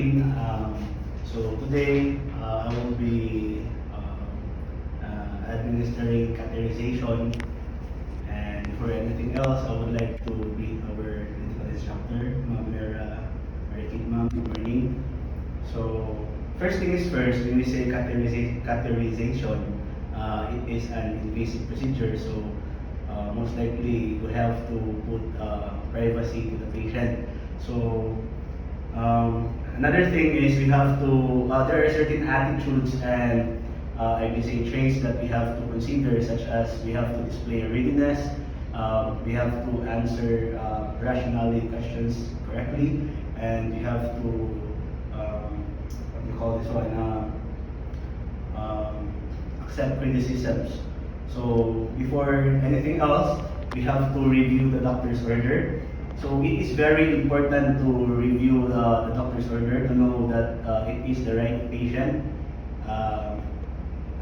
morning. So today I will be administering catheterization, and before anything else, I would like to greet our clinical instructor, Ma'am Vera Marikit. Ma'am, good morning. So first thing is first, when we say catheterization, it is an invasive procedure. So most likely we have to put privacy to the patient. So another thing is we have to, there are certain attitudes and I can say traits that we have to consider, such as we have to display readiness, we have to answer rationality questions correctly, and we have to, what do you call this one, accept criticisms. So before anything else, we have to review the doctor's order. So it is very important to review the doctor's order to know that it is the right patient.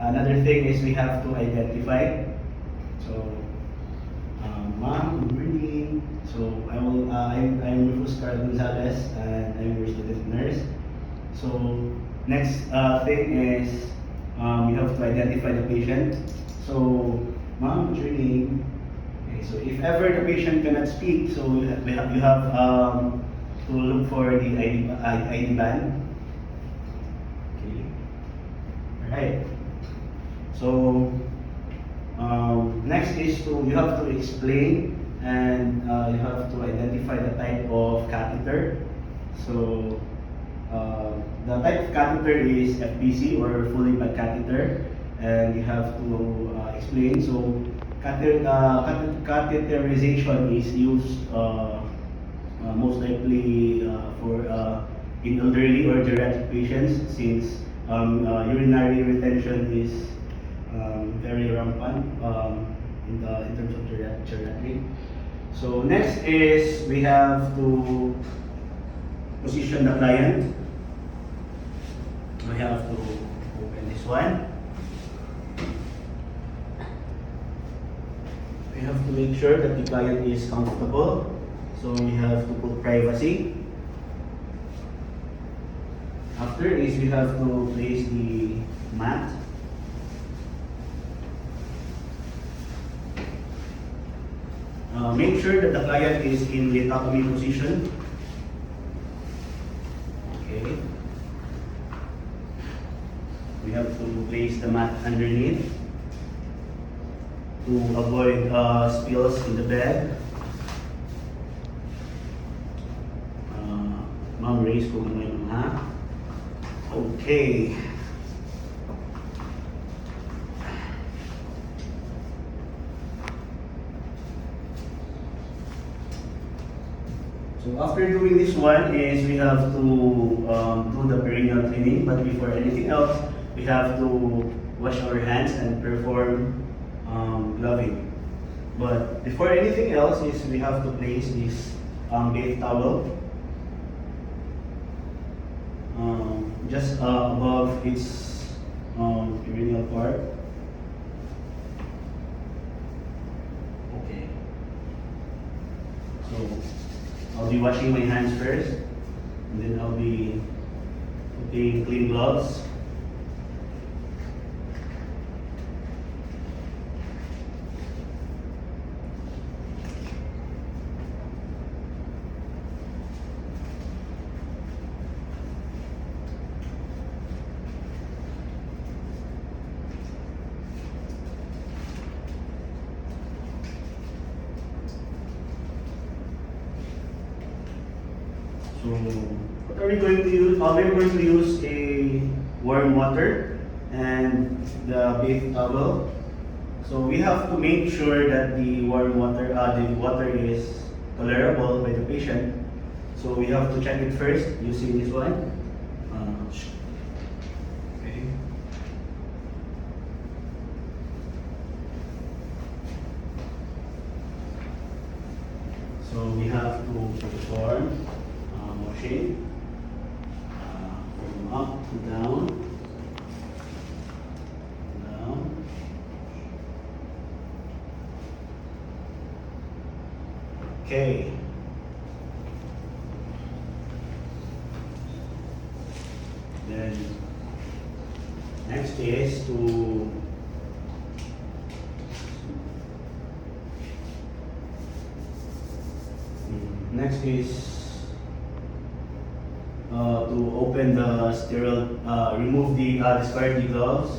Another thing is we have to identify. So, ma'am, good morning. So I'm Rufus Carl Gonzalez, and I'm your student nurse. So next thing is you have to identify the patient. So, ma'am, what's your name? Okay, so if ever the patient cannot speak, so you have to look for the ID band. Okay. Alright. So next is you have to explain, and you have to identify the type of catheter. So the type of catheter is FPC, or fully bag catheter, and you have to explain. So catheterization is used most likely for in elderly or geriatric patients, since urinary retention is very rampant in terms of geriatric. So next is we have to position the client. We have to open this one. We have to make sure that the client is comfortable. So we have to put privacy. After is we have to place the mat. Make sure that the client is in lithotomy position. Okay. We have to place the mat underneath to avoid spills in the bed. Ma'am, raise ko kamay mo, ha? Okay. So after doing this one is we have to do the perineal cleaning, but before anything else, we have to wash our hands and perform gloving. But before anything else is we have to place this bath towel just above its perineal part. Okay. So I'll be washing my hands first, and then I'll be putting clean gloves. So what are we going to use? We're going to use a warm water and the bath towel. So we have to make sure that the water is tolerable by the patient. So we have to check it first using this one. Okay. So we have to perform washing from up to down, down. Okay. then next is to next is to open the sterile, remove the discard the gloves.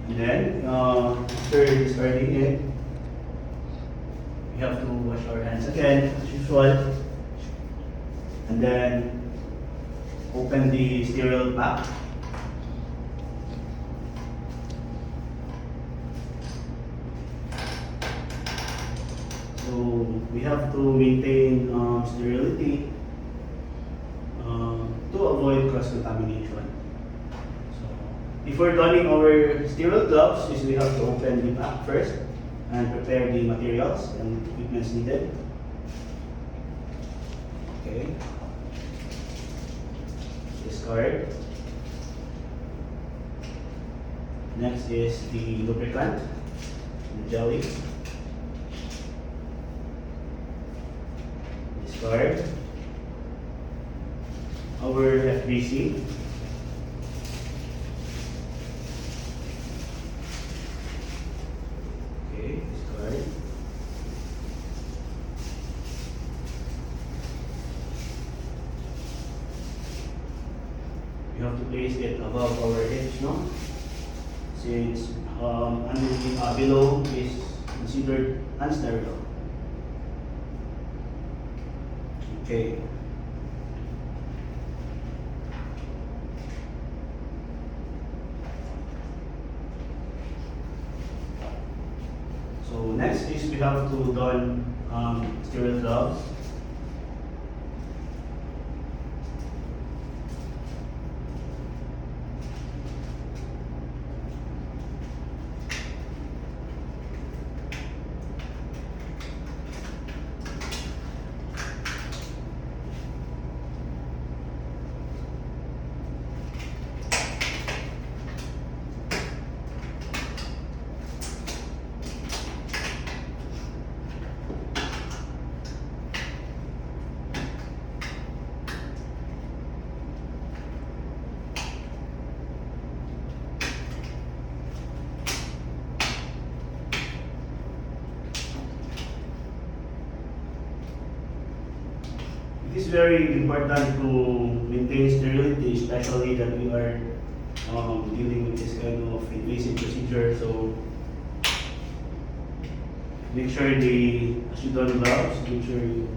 And then, after discarding it, we have to wash our hands again, as usual. And then, open the sterile pack. So, we have to maintain sterility to avoid cross-contamination. Before donning our sterile gloves, is we have to open the pack first and prepare the materials and equipments needed. Okay. Discard. Next is the lubricant, the jelly. Discard. Our FBC. Discard. We have to place it above our hips, no? Since below is considered unsterile. Okay. So next is we have to don sterile gloves. It is very important to maintain sterility, especially that we are dealing with this kind of invasive procedure. So make sure as you don gloves, make sure you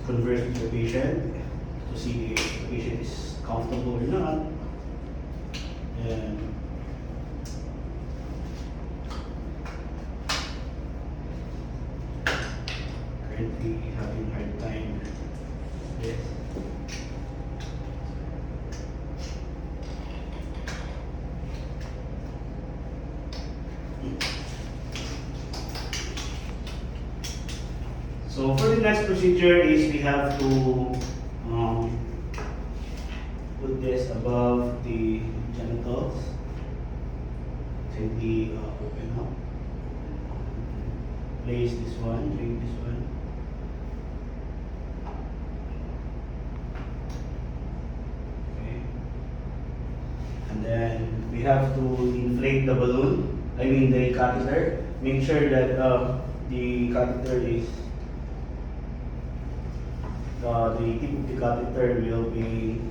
converse with the patient to see if the patient is comfortable or not. And currently having a hard time. Yes. So for the next procedure is we have to put this above the genitals. Gently open up. Place this one, bring this one. Okay. And then we have to inflate the balloon, I mean the catheter. Make sure that the catheter is, the tip of the catheter will be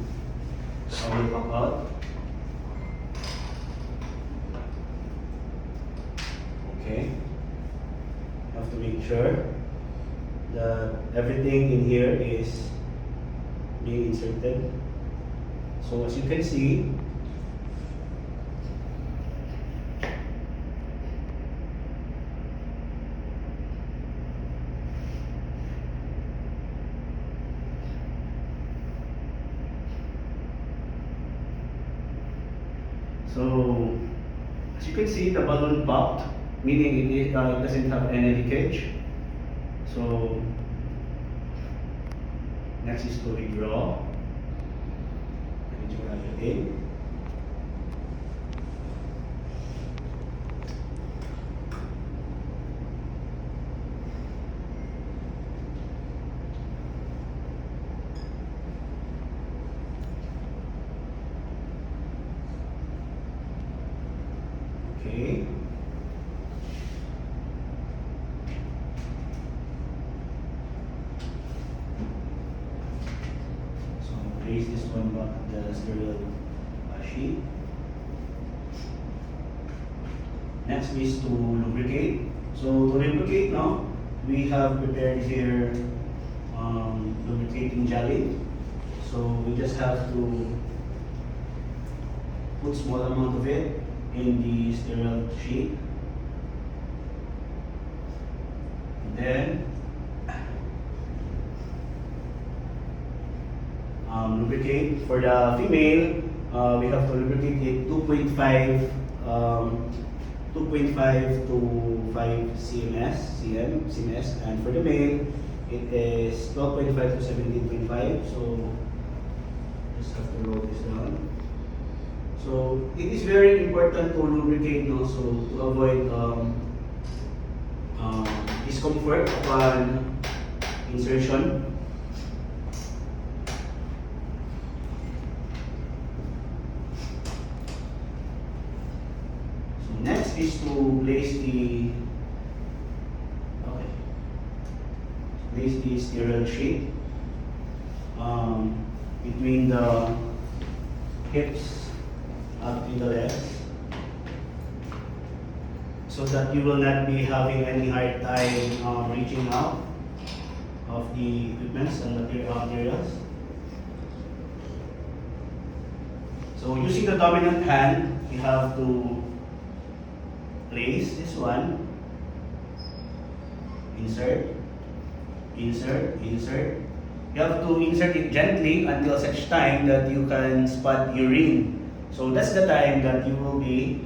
will pop out. Okay. Have to make sure that everything in here is being inserted. So as you can see, the balloon popped, meaning it doesn't have any leakage. So next is to redraw. Okay. So place this one back in the sterile sheet. Next is to lubricate. So to lubricate now, we have prepared here lubricating jelly. So we just have to put small amount of it in the sterile sheet. Then lubricate for the female. We have to lubricate it 2.5 to 5 cms, and for the male it is 12.5 to 17.5. So just have to roll this down. So it is very important to lubricate also to avoid discomfort upon insertion. So next is to place the sterile sheet between the hips up to the legs, so that you will not be having any hard time reaching out of the equipments and materials. So using the dominant hand, you have to place this one, insert. You have to insert it gently until such time that you can spot urine. So that's the time that you will be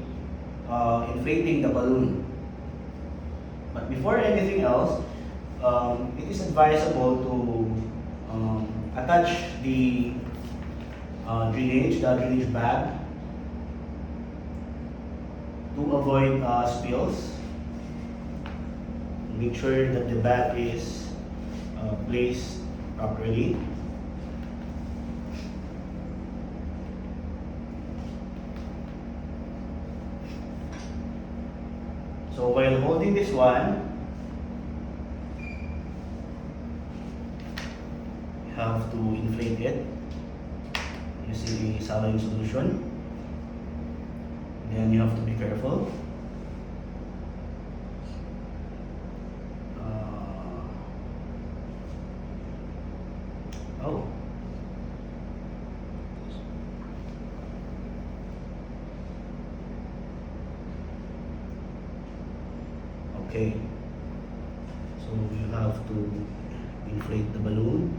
inflating the balloon. But before anything else, it is advisable to attach the drainage bag to avoid spills. Make sure that the bag is placed properly. So while holding this one, you have to inflate it using a saline solution. Then you have to be careful. Oh. Okay. So you have to inflate the balloon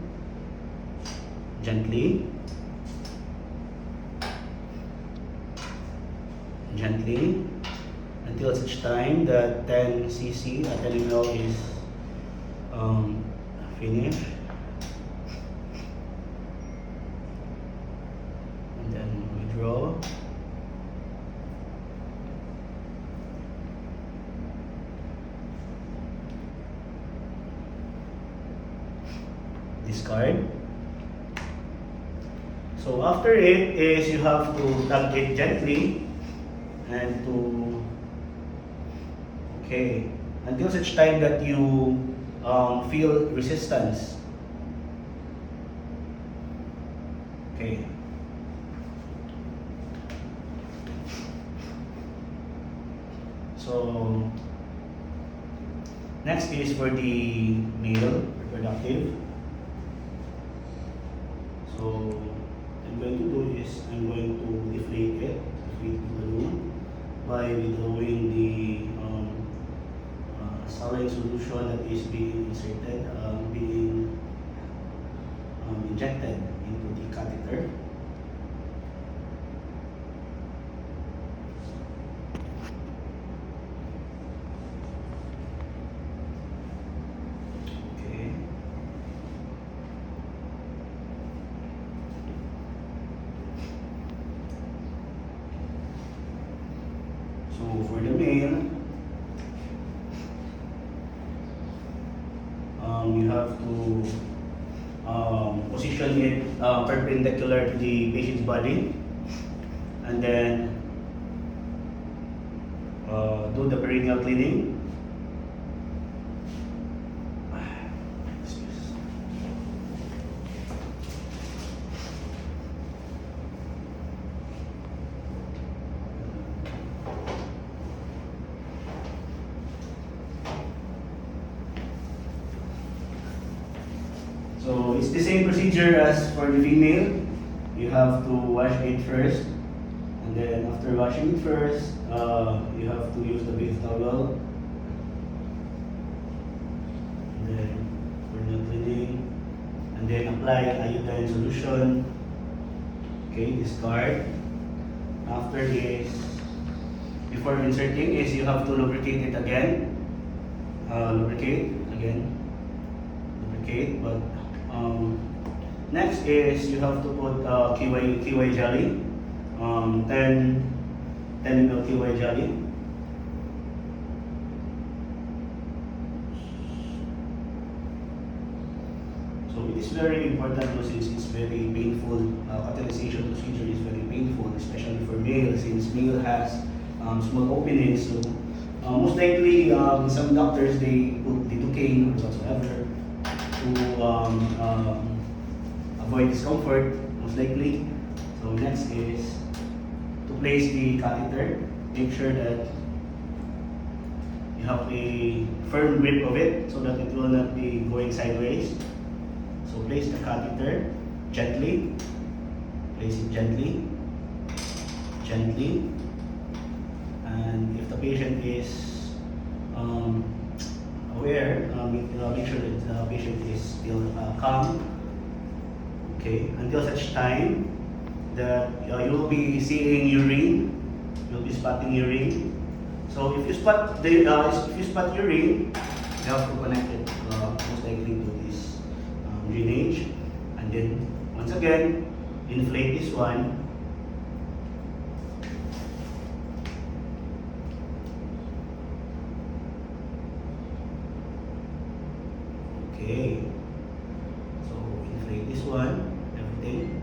gently. Until such time that 10 cc at 10 ml is finished. And then withdraw. Discard. So after it is you have to tug it gently and until such time that you feel resistance. Okay. So next is for the male reproductive. So I'm going to do is I'm going to deflate the balloon by withdrawing the saline solution that is being inserted, being injected into the catheter. Okay. So for the male, you have to position it perpendicular to the patient's body, and then do the perineal cleaning. So it's the same procedure as for the female. You have to wash it first, and then after washing it first, you have to use the bath towel. And then perineal cleaning, and then apply iodine solution. Okay, discard. After this, before inserting is you have to lubricate it again. Lubricate again. Lubricate, but next is you have to put KY jelly, 10 ml KY jelly. So it is very important since it's very painful. Cauterization procedure is very painful, especially for male, since male has small openings. So most likely, some doctors they put lidocaine or whatsoever to avoid discomfort, most likely. So next is to place the catheter. Make sure that you have a firm grip of it so that it will not be going sideways. So place the catheter gently. Place it gently, gently. And if the patient is aware, make sure that the patient is still calm. Okay, until such time that you will be seeing urine, you'll be spotting urine. So if you spot urine, you have to connect it most likely to this drainage, and then once again inflate this one. Okay, so inflate this one, everything.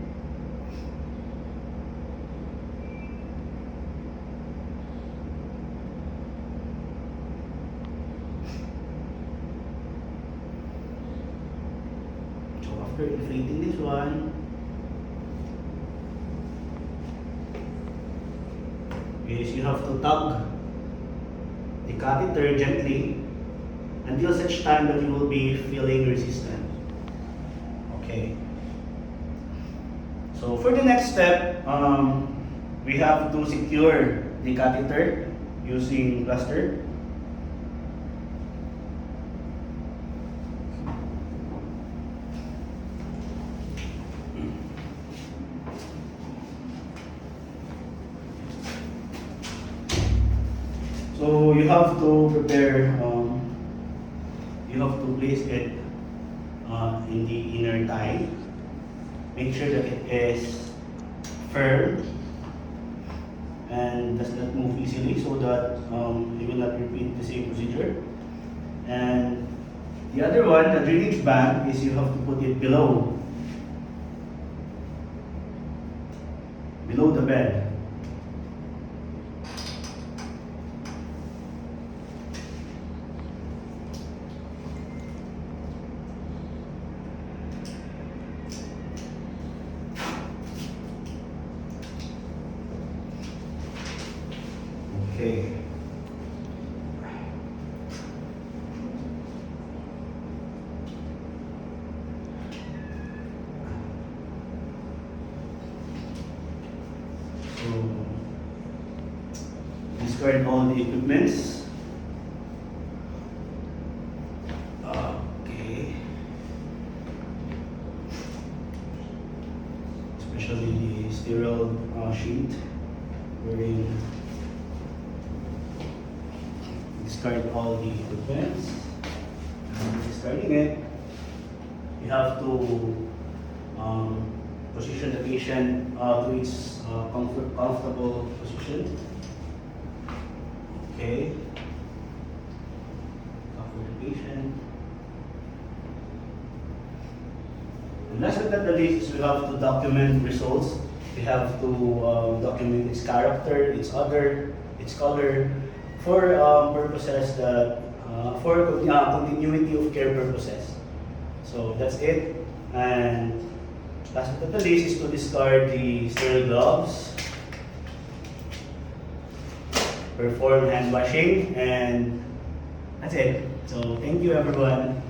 So after inflating this one, is you have to tug the catheter gently until such time that you will be feeling resistant. Okay. So for the next step, we have to secure the catheter using plaster. So you have to prepare, you have to place it in the inner thigh. Make sure that it is firm and does not move easily so that you will not repeat the same procedure. And the other one, the drainage band, is you have to put it below the bed. Okay. So discard all the equipments. Okay. Especially the sterile sheet wherein discard all the equipments. And discarding it, you have to position the patient to its comfortable position. Okay. Cover the patient. And last but not the least, we have to document results. We have to document its character, its odor, its color, for purposes that, continuity of care purposes. So that's it. And last but not the least is to discard the sterile gloves, perform hand washing, and that's it. So thank you everyone.